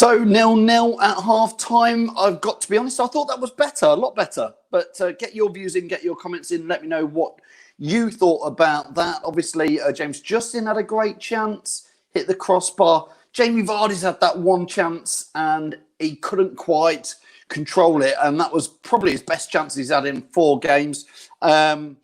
So 0-0 at half-time. I've got to be honest, I thought that was better, a lot better. But get your views in, get your comments in. Let me know what you thought about that. Obviously, James Justin had a great chance, hit the crossbar. Jamie Vardy's had that one chance and he couldn't quite control it. And that was probably his best chance he's had in 4 games. Let me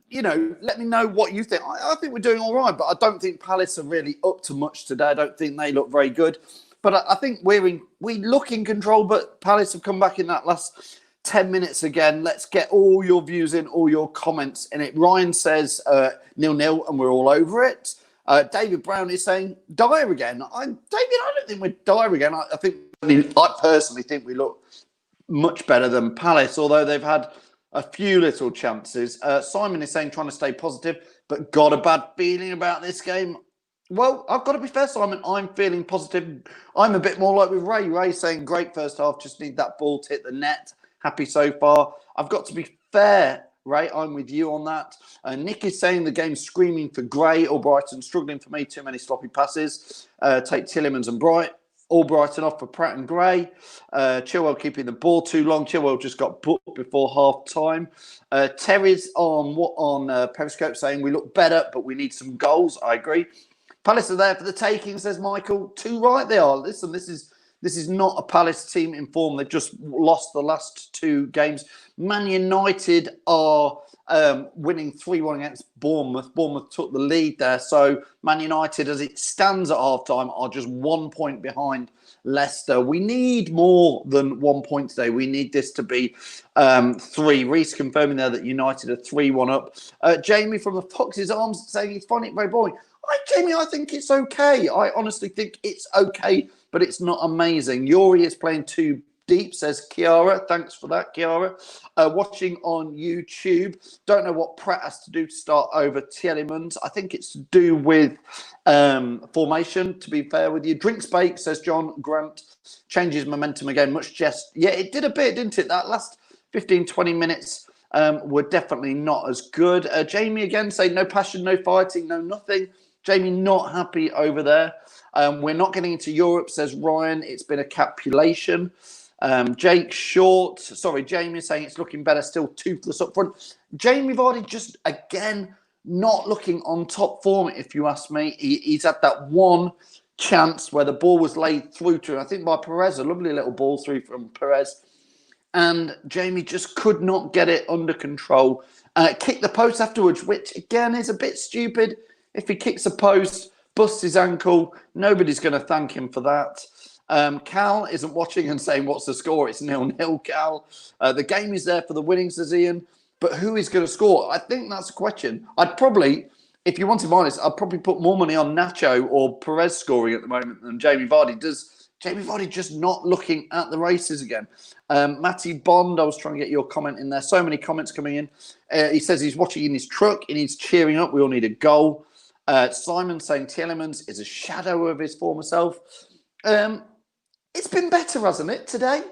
know what you think. I think we're doing all right, but I don't think Palace are really up to much today. I don't think they look very good. But I think we look in control, but Palace have come back in that last 10 minutes again. Let's get all your views in, all your comments in it. Ryan says 0-0 and we're all over it. David Brown is saying dire again. David, I don't think we're dire again. I personally think we look much better than Palace, although they've had a few little chances. Simon is saying trying to stay positive, but got a bad feeling about this game. Well, I've got to be fair, Simon. I'm feeling positive. I'm a bit more like with Ray. Ray saying great first half, just need that ball to hit the net. Happy so far. I've got to be fair, Ray. I'm with you on that. Nick is saying the game's screaming for Gray or Brighton. Struggling for me, too many sloppy passes. Take Tielemans and Bright. All Brighton off for Pratt and Gray. Chilwell keeping the ball too long. Chilwell just got booked before half-time. Terry's on Periscope saying we look better, but we need some goals. I agree. Palace are there for the taking, says Michael. Too right they are. Listen, this is not a Palace team in form. They've just lost the last 2 games. Man United are winning 3-1 against Bournemouth. Bournemouth took the lead there. So Man United, as it stands at half-time, are just 1 point behind Leicester. We need more than 1 point today. We need this to be 3. Reece confirming there that United are 3-1 up. Jamie from the Fox's Arms saying he's finding it very boring. Jamie, I think it's okay. I honestly think it's okay, but it's not amazing. Yuri is playing too deep, says Kiara. Thanks for that, Kiara. Watching on YouTube. Don't know what Pratt has to do to start over Tielemans. I think it's to do with formation, to be fair with you. Drinks Bake, says John Grant. Changes momentum again. Yeah, it did a bit, didn't it? That last 15, 20 minutes were definitely not as good. Jamie again saying no passion, no fighting, no nothing. Jamie not happy over there. We're not getting into Europe, says Ryan. It's been a capulation. Jamie is saying it's looking better, still toothless up front. Jamie Vardy just, again, not looking on top form, if you ask me. He's had that one chance where the ball was laid through to him, I think by Perez, a lovely little ball through from Perez. And Jamie just could not get it under control. Kicked the post afterwards, which, again, is a bit stupid. If he kicks a post, busts his ankle, nobody's going to thank him for that. Cal isn't watching and saying, what's the score? It's 0-0, Cal. The game is there for the winning, says Ian. But who is going to score? I think that's a question. I'd probably, if you wanted my honest, I'd probably put more money on Nacho or Perez scoring at the moment than Jamie Vardy. Does Jamie Vardy just not looking at the races again? Matty Bond, I was trying to get your comment in there. So many comments coming in. He says he's watching in his truck and he's cheering up. We all need a goal. Simon saying Tielemans is a shadow of his former self. It's been better, hasn't it, today?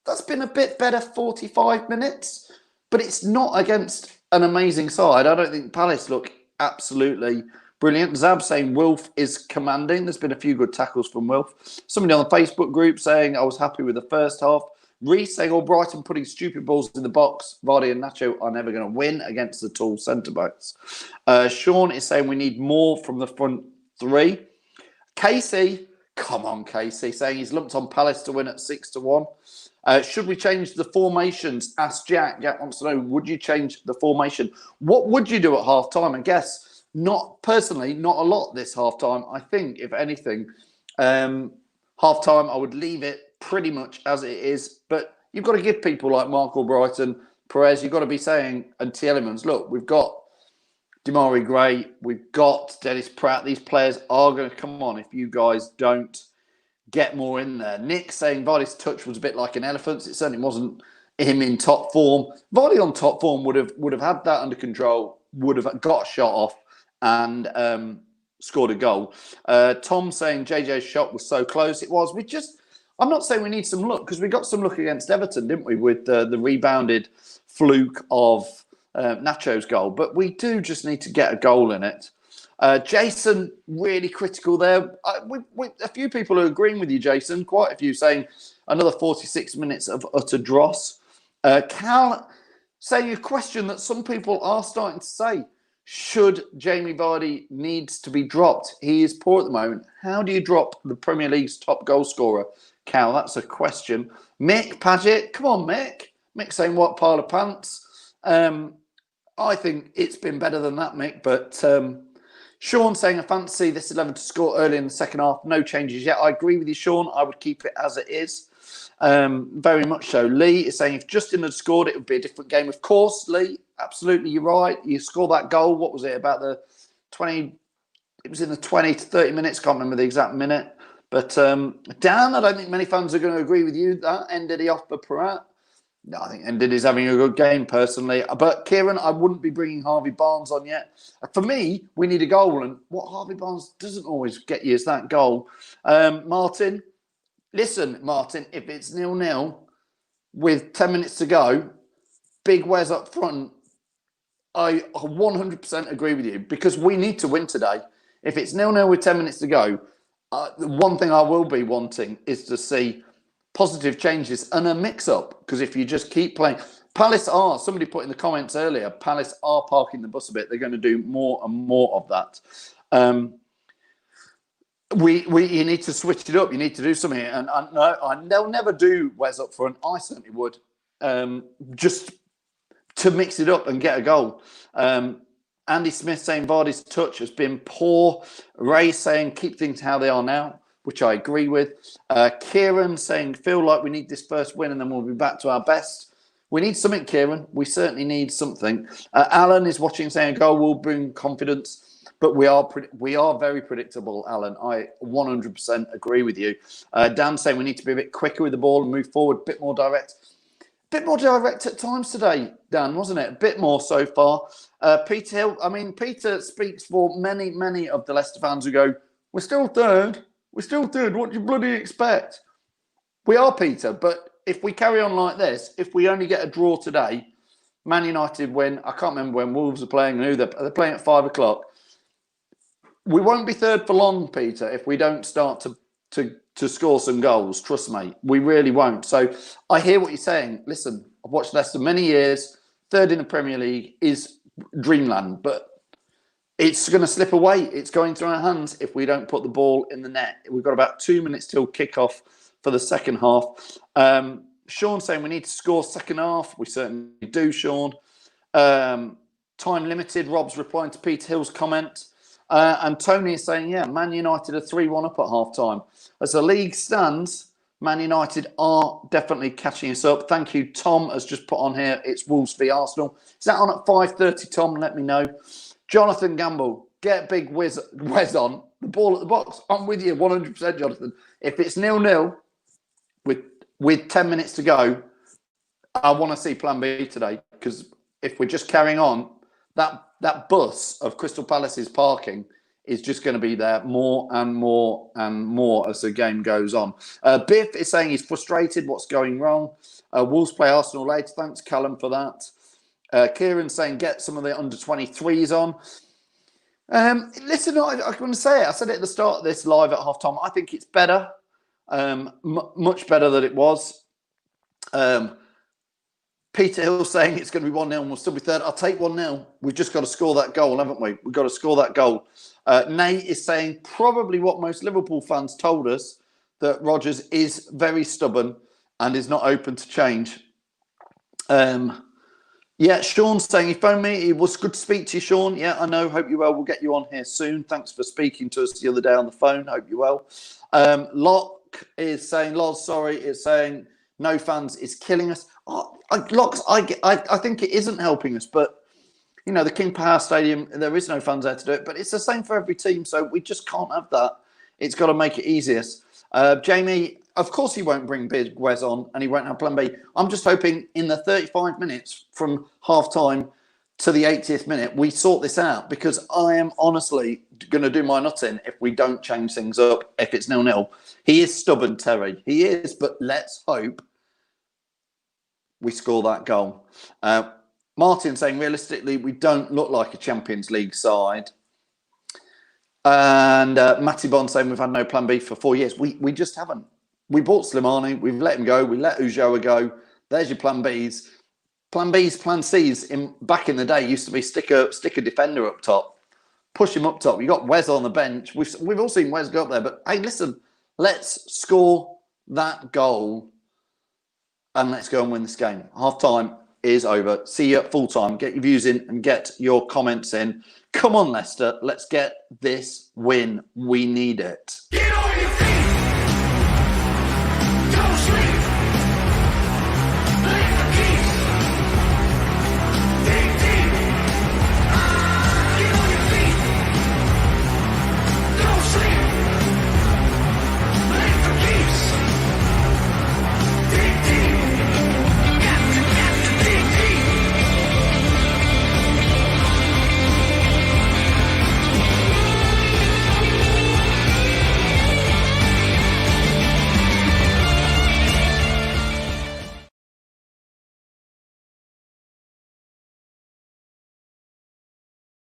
That's been a bit better, 45 minutes. But it's not against an amazing side. I don't think Palace look absolutely brilliant. Zab saying Wilf is commanding. There's been a few good tackles from Wilf. Somebody on the Facebook group saying I was happy with the first half. Reece saying, Brighton putting stupid balls in the box. Vardy and Nacho are never going to win against the tall centre-backs. Sean is saying we need more from the front 3. Casey, come on, Casey, saying he's lumped on Palace to win at 6-1. Should we change the formations? Asked Jack. Jack wants to know, would you change the formation? What would you do at half-time? I guess not a lot this half-time. I think, if anything, half-time, I would leave it pretty much as it is, but you've got to give people like Mark Albrighton, Perez, you've got to be saying, and Tielemans, look, we've got Demarai Gray, we've got Dennis Pratt, these players are going to come on if you guys don't get more in there. Nick saying Vardy's touch was a bit like an elephant's. It certainly wasn't him in top form. Vardy on top form would have had that under control, would have got a shot off and scored a goal. Tom saying JJ's shot was so close. It was. I'm not saying we need some luck because we got some luck against Everton, didn't we, with the rebounded fluke of Nacho's goal. But we do just need to get a goal in it. Jason, really critical there. A few people are agreeing with you, Jason. Quite a few saying another 46 minutes of utter dross. Cal saying a question that some people are starting to say. Should Jamie Vardy needs to be dropped? He is poor at the moment. How do you drop the Premier League's top goal scorer? Cal, that's a question. Mick Paget, come on, Mick. Mick saying what pile of pants? I think it's been better than that, Mick. But Sean saying I fancy this 11 to score early in the second half. No changes yet. I agree with you, Sean. I would keep it as it is. Very much so. Lee is saying if Justin had scored, it would be a different game. Of course, Lee, absolutely, you're right. You score that goal. What was it? About the 20? It was in the 20 to 30 minutes. Can't remember the exact minute. But Dan, I don't think many fans are going to agree with you. That ended he off for Prat. No, I think Ndidi's having a good game personally. But Kieran, I wouldn't be bringing Harvey Barnes on yet. For me, we need a goal, and what Harvey Barnes doesn't always get you is that goal. Martin, listen, Martin, if it's 0-0 with 10 minutes to go, big Wes up front, I 100% agree with you because we need to win today. If it's 0-0 with 10 minutes to go, the one thing I will be wanting is to see positive changes and a mix-up, because if you just keep playing... Palace are, somebody put in the comments earlier, Palace are parking the bus a bit. They're going to do more and more of that. You need to switch it up. You need to do something. And they'll never do Wes up front. I certainly would. Just to mix it up and get a goal. Andy Smith saying Vardy's touch has been poor. Ray saying keep things how they are now, which I agree with. Kieran saying, feel like we need this first win and then we'll be back to our best. We need something, Kieran. We certainly need something. Alan is watching saying a goal will bring confidence, but we are very predictable, Alan. I 100% agree with you. Dan saying we need to be a bit quicker with the ball and move forward, a bit more direct. A bit more direct at times today, Dan, wasn't it? A bit more so far. Peter Hill, Peter speaks for many, many of the Leicester fans who go, we're still third. We're still third. What do you bloody expect? We are, Peter, but if we carry on like this, if we only get a draw today, Man United win. I can't remember when Wolves are playing and who they're playing at 5 o'clock. We won't be third for long, Peter, if we don't start to score some goals. Trust me, we really won't. So I hear what you're saying. Listen, I've watched Leicester many years. Third in the Premier League is dreamland, but it's going to slip away. It's going through our hands if we don't put the ball in the net. We've got about 2 minutes till kickoff for the second half. Sean saying we need to score second half. We certainly do, Sean. Time limited. Rob's replying to Peter Hill's comment. And Tony is saying, yeah, Man United are 3-1 up at half-time. As the league stands, Man United are definitely catching us up. Thank you. Tom has just put on here, it's Wolves v Arsenal. Is that on at 5:30, Tom? Let me know. Jonathan Gamble, get big Wes on. The ball at the box. I'm with you 100%, Jonathan. If it's 0-0 with 10 minutes to go, I want to see plan B today, because if we're just carrying on, that bus of Crystal Palace's parking is just going to be there more and more and more as the game goes on. Biff is saying he's frustrated. What's going wrong? Wolves play Arsenal later. Thanks, Callum, for that. Kieran saying get some of the under-23s on. Listen, I'm going to say it. I said it at the start of this live at half-time. I think it's better, much better than it was. Peter Hill saying it's going to be 1-0 and we'll still be third. I'll take 1-0. We've just got to score that goal, haven't we? We've got to score that goal. Nate is saying probably what most Liverpool fans told us, that Rodgers is very stubborn and is not open to change. Yeah, Sean's saying, he phoned me. It was good to speak to you, Sean. Yeah, I know. Hope you're well. We'll get you on here soon. Thanks for speaking to us the other day on the phone. Hope you're well. Locke is saying, Loz, sorry, is saying no fans is killing us. Locks, I think it isn't helping us, but you know, the King Power Stadium, there is no fans there to do it, but it's the same for every team, so we just can't have that. It's got to make it easiest. Jamie, of course he won't bring Big Wes on and he won't have plan B. I'm just hoping in the 35 minutes from half-time to the 80th minute, we sort this out, because I am honestly going to do my nut in if we don't change things up, if it's 0-0. He is stubborn, Terry. He is, but let's hope we score that goal. Martin saying, realistically, we don't look like a Champions League side. And Matty Bond saying we've had no plan B for 4 years. We just haven't. We bought Slimani. We've let him go. We let Ulloa go. There's your plan Bs. Plan Bs, plan Cs back in the day used to be stick a defender up top, push him up top. You got Wes on the bench. We've all seen Wes go up there. But hey, listen, let's score that goal and let's go and win this game. Half time is over. See you at full time. Get your views in and get your comments in. Come on, Leicester. Let's get this win. We need it. Get on your feet.